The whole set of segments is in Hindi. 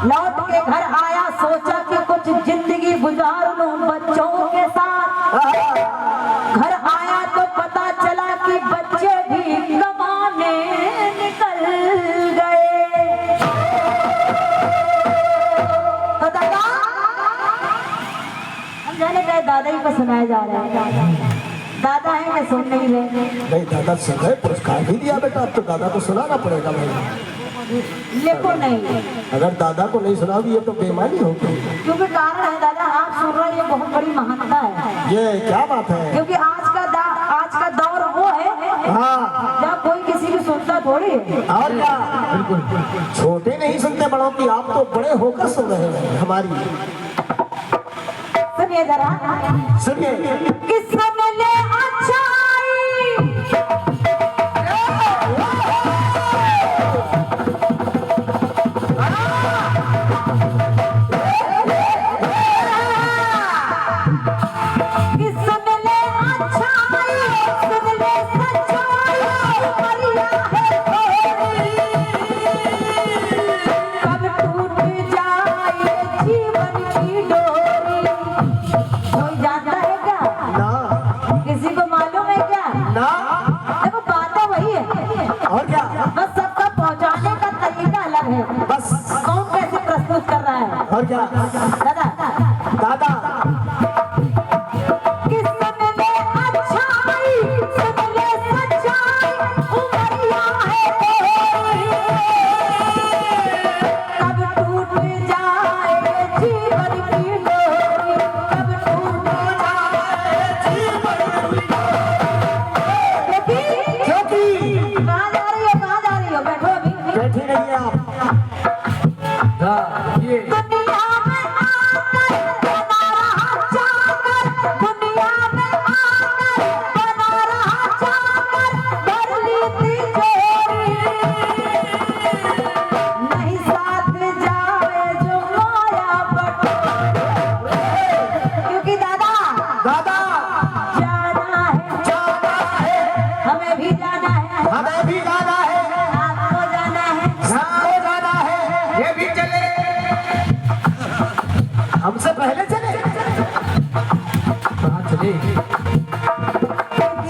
लौट के घर आया, सोचा कि कुछ जिंदगी गुजार लूं बच्चों के साथ। घर आया तो पता चला कि बच्चे भी कमाने निकल गए। तो दादा हम जाने गए, दादा ही को सुनाया जा रहा है। दादा है कि सुन नहीं रहे? नहीं दादा सुन रहे, पुरस्कार भी दिया बेटा, अब तो दादा को सुनाना पड़ेगा भाई। लेको नहीं, अगर दादा को नहीं सुनाओगी ये तो बेईमानी होगी। क्योंकि कारण है दादा, आप सुन रहे हैं, ये बहुत बड़ी महानता है। ये क्या बात है? क्योंकि आज का दौर वो है हाँ, जब कोई किसी की सुनता थोड़ी है। और क्या, बिल्कुल छोटे नहीं सुनते बड़ों की, आप तो बड़े होकर सुन रहे हैं हमारी। सुनिए जरा, सुनिए। किस्मत ले अच्छाई, किस्मत ले अच्छाई, सुन ले सच्चाई, मरिया है थोड़ी, कब टूट जाए जीवन की डोरी। कोई जानता है क्या? ना किसी को मालूम है क्या? ना, देखो बात तो वही है, और क्या, बस सबका पहुंचाने का तरीका अलग है। बस कौन कैसे प्रस्तुत कर रहा है? और क्या दादा दादा। किस्मत ले अच्छाई, सुन ले सच्चाई, उमरिया है थोड़ी, कब टूट जाए जीवन की डोरी, कब टूट जाए जीवन की डोरी। क्योंकि कहाँ जा रही हो, कहाँ जा रही हो? बैठो अभी। बैठी नहीं है आप। हाँ, ये दुनिया में आकर बना रहा जाकर, दुनिया में आकर बना रहा जाकर, भर ली तिजोरी, नहीं साथ जाए जो माया बटोरी। क्योंकि दादा दादा जाना है, हमें भी जाना है, हमें भी जाना है, आपको जाना है, सबको जाना है, ये भी चले, हमसे पहले चले। कहाँ चले?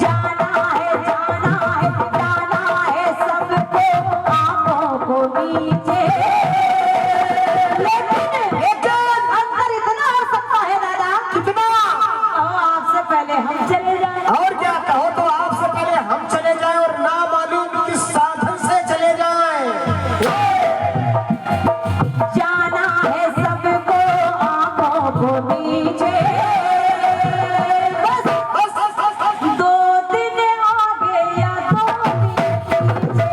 जाना है, जाना है, जाना है सबको आंखों को नीचे, लेकिन एक अंतर इतना हो सकता है दादा, कितना? आपसे पहले हम चले जाएं। और क्या, कहो तो आपसे पहले हम चले जाएं और ना मालूम किस साधन से चले जाएं। जाना है सबको आंखों को नीचे, बस दो दिन आगे या 2 दिन पीछे।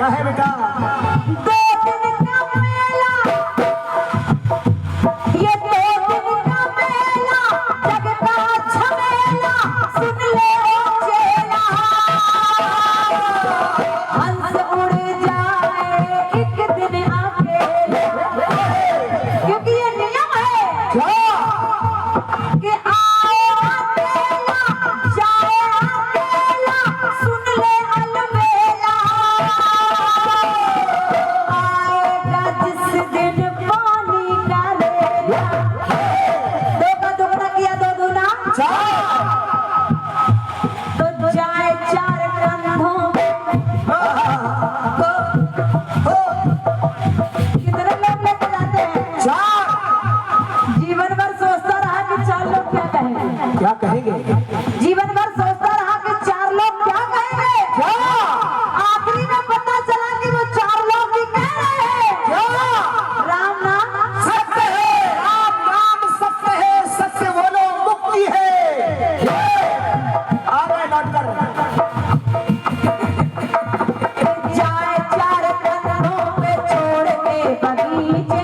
क्या है बेटा? 2 दिन का मेला, ये 2 दिन का मेला, जग का झमेला, सुन ले ओ चेला। हंस उड़ जाए एक दिन अकेले, क्योंकि ये नियम है क्या? कि आए अकेला, जाए अकेला, सुन ले अलबेला। आएगा जिस दिन पानी का रेला, 2 का दुगना किया 2 दूना, तो जाए 4 कंधों पे। कितने लोग लेके जाते हैं? 4। जीवन भर सोचता रहा कि 4 लोग क्या कहेंगे। क्या कहेंगे? जीवन भर सोचता रहा कि 4 लोग क्या कहेंगे। क्या? आखिरी में पता चला कि वो 4 लोग ही कह रहे हैं, क्या? राम नाम सत्य है, राम नाम सत्य है, सत्य बोलो मुक्ति है। आ गए डॉक्टर। जाए 4 कंधों पे छोड़ के बगीचे।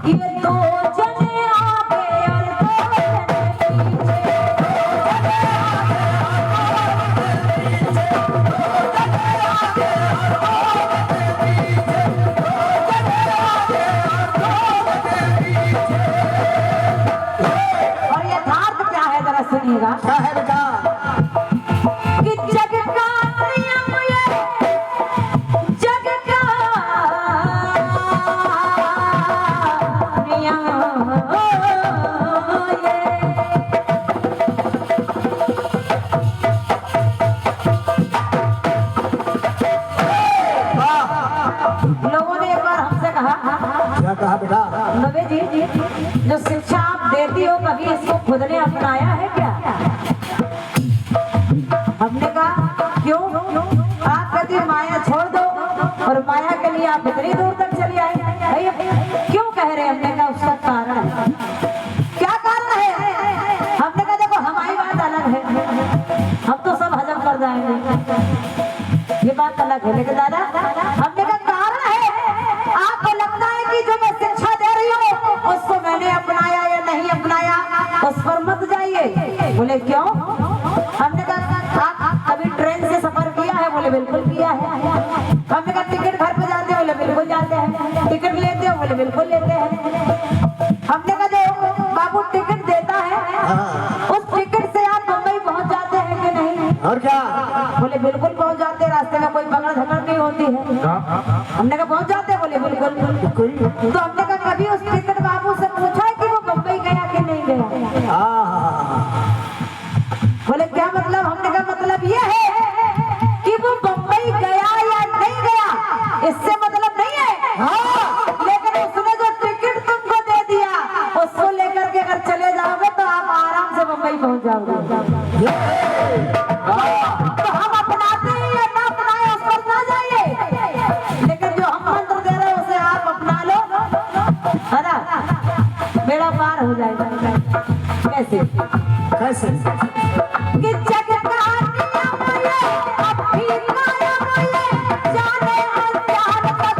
ये 2 जने आगे और 2 जने पीछे। और यथार्थ क्या है जरा सुनिएगा क्या है बेटा? कि जग का नियम ये, जग का नियम ये। लोगों ने एक बार हमसे कहा, क्या कहा बेटा? नवे जी, जो शिक्षा आप देती हो कभी इसको खुद ने अपनाया है क्या? हमने कहा क्यों? आप कहती माया छोड़ दो और माया के लिए आप इतनी दूर तक चली आई, भाई क्यों कह रहे हैं? हमने कहा उसका कारण है। क्या कारण है? हमने कहा देखो हमारी बात अलग है, हम तो सब हजम कर जाएंगे, ये बात अलग है। लेकिन दादा हमने कहा कारण है, आपको लगता है कि जो मैं शिक्षा दे रही हूँ उसको मैंने अपनाया या नहीं अपनाया, उस पर मत जाइए। बोले क्यों? हमने कहा आप कभी ट्रेन से सफर किया है? बोले बिल्कुल किया है। हमने कहा टिकट घर पे जाते हो? बोले बिल्कुल जाते हैं। टिकट लेते हो? बोले बिल्कुल लेते हैं। हमने कहा जो बाबू टिकट देता है उस टिकट से आप मुंबई पहुंच जाते हैं कि नहीं? और क्या? बोले बिल्कुल पहुंच जाते, रास्ते में कोई पकड़ धकड़ नहीं होती है। हमने कहा पहुंच जाते? बोले बिल्कुल। तो हमने कहा कभी उस टिकट बाबू से पूछा है कि वो मुंबई गया कि नहीं गया? बोले क्या मतलब? हमने कहा मतलब ये है कि वो मुंबई गया या नहीं गया इससे मतलब नहीं है, लेकिन उसने जो टिकट तुमको दे दिया उसको लेकर के अगर चले जाओगे तो आप आराम से मुंबई पहुंच जाओगे। तो हम अपनाते हैं या ना अपनाए उस पर ना जाइए, लेकिन जो हम मंत्र दे रहे हैं उसे आप अपना लो, है ना, बेड़ा पार हो जाएगा। कैसे? कैसे? कि जग का नियम ये, अब भी कायम ये, जाने अनजान तक।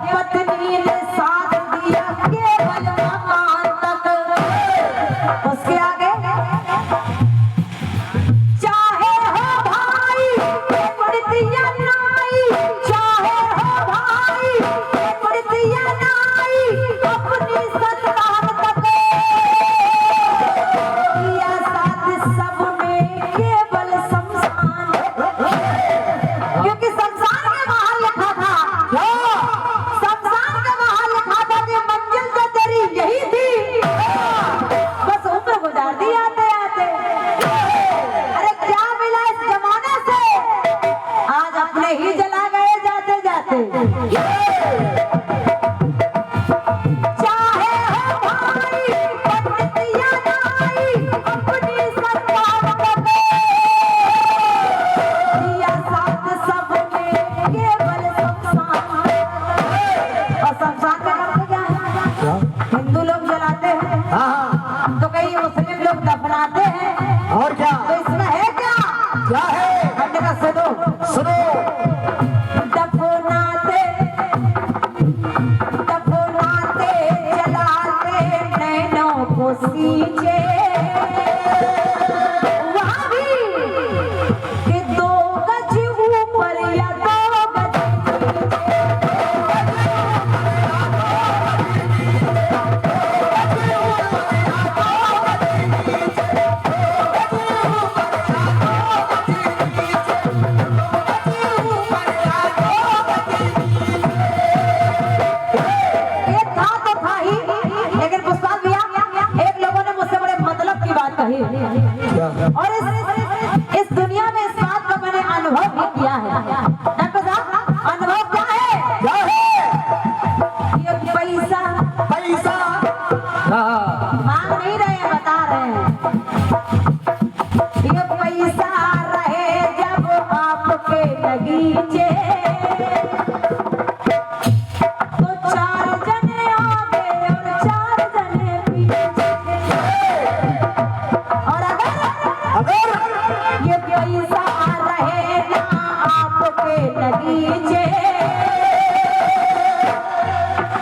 ये पत्नी ने साथ दिया केवल मकान तक। उसके आगे चाहे हो भाई मृतिया नाई, चाहे हो भाई मृतिया नाई, अपनी संतान तक। क्या है? हमने कहा सुनो सुनो। दफनाते चलाते नैनों को सींचे वहाँ भी कि 2 गज ऊपर या 2 गज ये था तो था ही, लेकिन पुष्पाल भैया एक लोगों ने मुझसे बड़े मतलब की बात कही और इस दुनिया में इस बात का मैंने अनुभव भी किया है। डॉक्टर साहब अनुभव क्या है? क्या है? ये पैसा पैसा। हाँ। मांग नहीं रहे हैं, बता रहे हैं। ये पैसा रहे जब आपके बगीचे तो 4 जने आगे और 4 जने पीछे और अगर ये पैसा रहे ना आपके बगीचे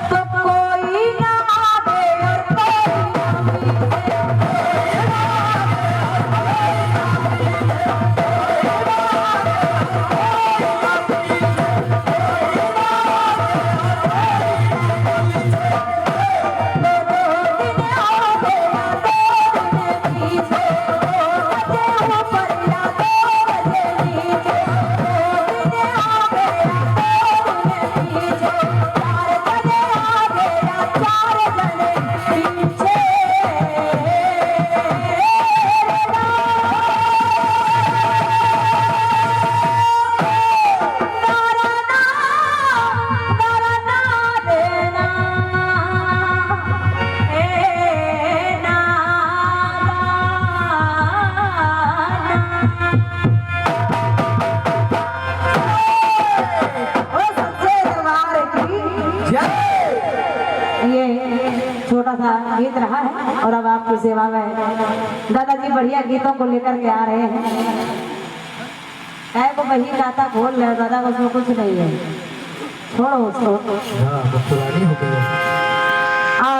तो कोई ना आगे और कोई ना पीछे। छोटा सा गीत रहा है और अब आपकी सेवा में दादाजी बढ़िया गीतों को लेकर के आ रहे हैं। है वो वही गाता खोल रहे दादा, उसमें कुछ नहीं है, छोड़ो उसको। हाँ, पुरानी हो गई।